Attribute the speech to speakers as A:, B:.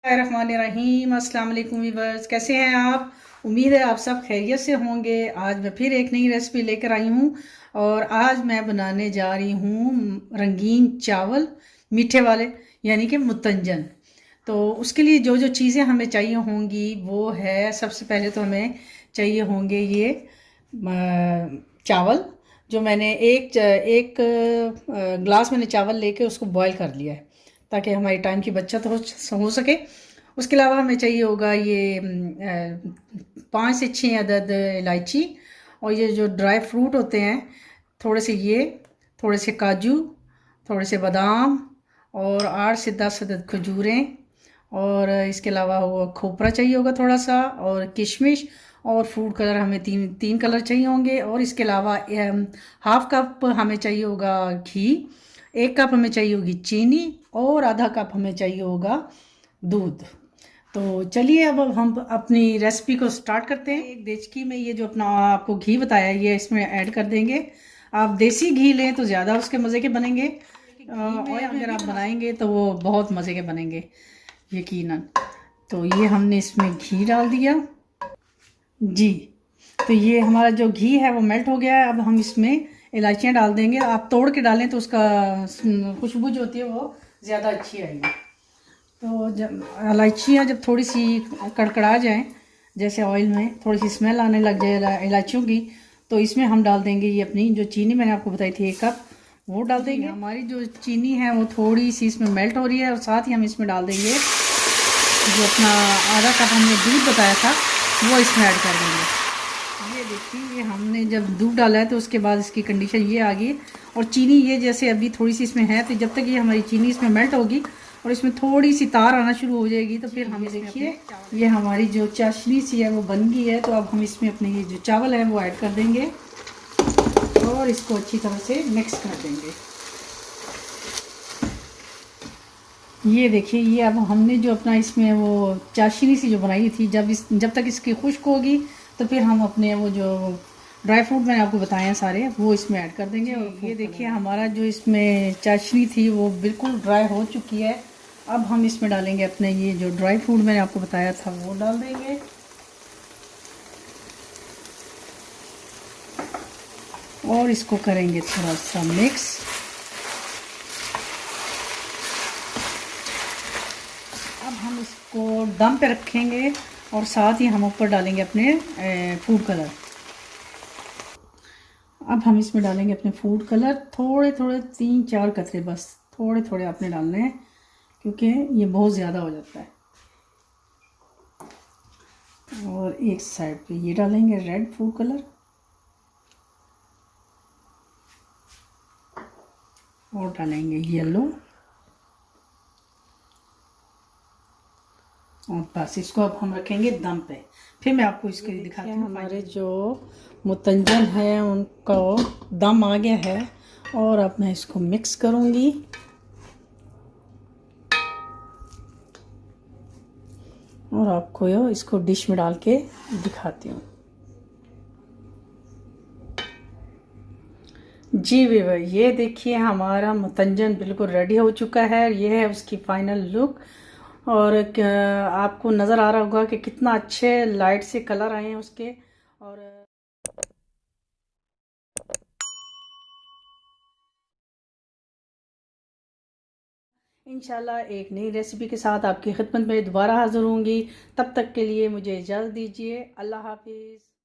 A: रहीम अस्सलाम वालेकुम वीवर्स, कैसे हैं आप। उम्मीद है आप सब खैरियत से होंगे। आज मैं फिर एक नई रेसिपी लेकर आई हूँ और आज मैं बनाने जा रही हूँ रंगीन चावल मीठे वाले, यानी कि मुतंजन। तो उसके लिए जो जो चीज़ें हमें चाहिए होंगी वो है, सबसे पहले तो हमें चाहिए होंगे ये चावल। जो मैंने एक ग्लास मैंने चावल लेके उसको बॉईल कर लिया है ताकि हमारी टाइम की बचत हो सके। उसके अलावा हमें चाहिए होगा ये 5 से 6 अदद इलायची, और ये जो ड्राई फ्रूट होते हैं थोड़े से, ये थोड़े से काजू, थोड़े से बादाम, और 8 से 10 अदद खजूरें, और इसके अलावा वो खोपरा चाहिए होगा थोड़ा सा, और किशमिश, और फूड कलर हमें तीन तीन कलर चाहिए होंगे। और इसके अलावा हाफ कप हमें चाहिए होगा घी, 1 कप हमें चाहिए होगी चीनी, और आधा कप हमें चाहिए होगा दूध। तो चलिए अब हम अपनी रेसिपी को स्टार्ट करते हैं। एक देचकी में ये जो अपना आपको घी बताया ये इसमें ऐड कर देंगे। आप देसी घी लें तो ज़्यादा उसके मज़े के बनेंगे, और अगर आप बनाएंगे तो वो बहुत मज़े के बनेंगे यकीनन। तो ये हमने इसमें घी डाल दिया जी। तो ये हमारा जो घी है वो मेल्ट हो गया है। अब हम इसमें इलायचियाँ डाल देंगे। आप तोड़ के डालें तो उसका खुशबू जो होती है वो ज़्यादा अच्छी आएगी। तो जब इलायचियाँ जब थोड़ी सी कड़कड़ा जाएं, जैसे ऑयल में थोड़ी सी स्मेल आने लग जाए इलायचियों की, तो इसमें हम डाल देंगे ये अपनी जो चीनी मैंने आपको बताई थी 1 कप, वो डाल देंगे। हमारी जो चीनी है वो थोड़ी सी इसमें मेल्ट हो रही है, और साथ ही हम इसमें डाल देंगे जो अपना आधा कप हमने दूध बताया था वो इसमें ऐड कर देंगे। ये देखिए, ये हमने जब दूध डाला है तो उसके बाद इसकी कंडीशन ये आ गई, और चीनी ये जैसे अभी थोड़ी सी इसमें है, तो जब तक ये हमारी चीनी इसमें मेल्ट होगी और इसमें थोड़ी सी तार आना शुरू हो जाएगी तो फिर हम देखिए ये हमारी जो चाशनी सी है वो बन गई है। तो अब हम इसमें अपने ये जो चावल है वो ऐड कर देंगे और इसको अच्छी तरह से मिक्स कर देंगे। ये देखिए, ये अब हमने जो अपना इसमें वो चाशनी सी जो बनाई थी, जब तक इसकी खुश्क होगी तो फिर हम अपने वो जो ड्राई फ्रूट मैंने आपको बताए हैं सारे वो इसमें ऐड कर देंगे। और ये देखिए हमारा जो इसमें चाशनी थी वो बिल्कुल ड्राई हो चुकी है। अब हम इसमें डालेंगे अपने ये जो ड्राई फ्रूट मैंने आपको बताया था वो डाल देंगे, और इसको करेंगे थोड़ा सा मिक्स। अब हम इसको दम पे रखेंगे और साथ ही हम ऊपर डालेंगे अपने फूड कलर। अब हम इसमें डालेंगे अपने फूड कलर, थोड़े थोड़े 3-4 कतरे, बस थोड़े थोड़े आपने डालने हैं क्योंकि ये बहुत ज़्यादा हो जाता है। और एक साइड पे ये डालेंगे रेड फूड कलर, और डालेंगे येलो, और बस इसको अब हम रखेंगे दम पे। फिर मैं आपको इसके लिए दिखाती हूँ। हमारे जो मुतंजन है उनको दम आ गया है, और अब मैं इसको मिक्स करूँगी। और आपको इसको डिश में डाल के दिखाती हूँ। जी वीवर, ये देखिए हमारा मुतंजन बिल्कुल रेडी हो चुका है। ये है उसकी फाइनल लुक, और आपको नज़र आ रहा होगा कि कितना अच्छे लाइट से कलर आए हैं उसके। और इंशाल्लाह एक नई रेसिपी के साथ आपकी खिदमत में दोबारा हाज़िर होंगी। तब तक के लिए मुझे इजाज़त दीजिए। अल्लाह हाफिज़।